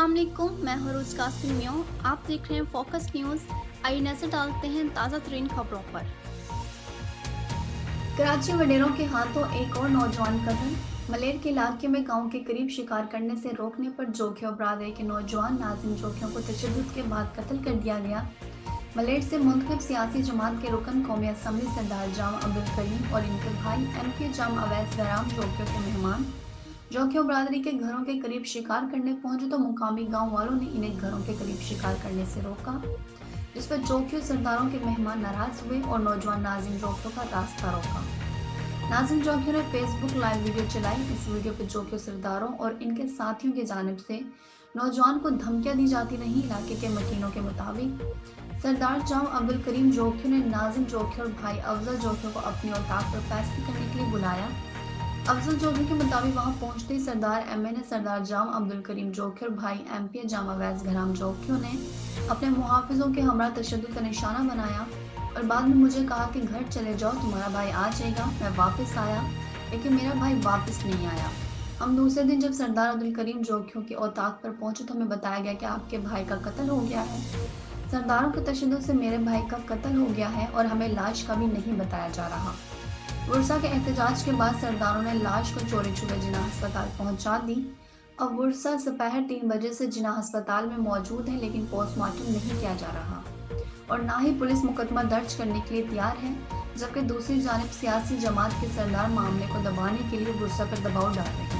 अस्सलाम वालेकुम, मैं हरोज कासिम मियाँ। आप देख रहे हैं फोकस न्यूज़। आइए नजर डालते हैं ताज़ा तरीन खबरों पर। कराची वडेरों के हाथों एक और नौजवान कत्ल। मलेर के इलाके में गांव के करीब शिकार करने से रोकने पर जोखियों बरादरी के नौजवान नाजिम जोखियों को तशद्दुद के बाद कत्ल कर दिया गया। मलेर से मुंतखब सियासी जमात के रुकन कौमी असम्बली सरदार जाम अब्दुल करीम और इनके भाई MP जाम अवैस बहराम जोखियों के मेहमान जोखियों बरादरी के घरों के करीब शिकार करने पहुंचे तो मुकामी गांव वालों ने इन्हें घरों के करीब शिकार करने से रोका, जिस पर जोखियों सरदारों के मेहमान नाराज हुए और नौजवान नाजिम जोखियों का रास्ता रोका। नाजिम जोखियों ने फेसबुक लाइव वीडियो चलाई। इस वीडियो पर जोखियों सरदारों और इनके साथियों की जानिब से नौजवान को धमकियां दी जाती रहीं। इलाके के मकीनों के मुताबिक सरदार जाम अब्दुल करीम जोखियों ने नाजिम जोखियों और भाई अफजल जोखियों को अपनी औताक पर फैसले करने के लिए बुलाया। अफजल जोखियों के मुताबिक वहां पहुंचते ही सरदार MA ने सरदार जाम अब्दुल करीम जोखियों और भाई MP जाम अवैस बहराम जोखियों ने अपने मुहाफिजों के हमरा तशद्दुद का निशाना बनाया और बाद में मुझे कहा कि घर चले जाओ, तुम्हारा भाई आ जाएगा। मैं वापस आया लेकिन मेरा भाई वापस नहीं आया। हम दूसरे दिन जब सरदार अब्दुल करीम जोखियों की औताक पर पहुंचे तो हमें बताया गया कि आपके भाई का कत्ल हो गया है। सरदारों के तशद्दुद से मेरे भाई का कत्ल हो गया है और हमें लाश का भी नहीं बताया जा रहा। वर्षा के एहतजाज के बाद सरदारों ने लाश को चोरी छुपे जिना अस्पताल पहुंचा दी। अब वर्षा दोपहर 3 बजे से जिना अस्पताल में मौजूद है, लेकिन पोस्टमार्टम नहीं किया जा रहा और ना ही पुलिस मुकदमा दर्ज करने के लिए तैयार है, जबकि दूसरी जानिब सियासी जमात के सरदार मामले को दबाने के लिए वर्षा पर दबाव डाल रहे हैं।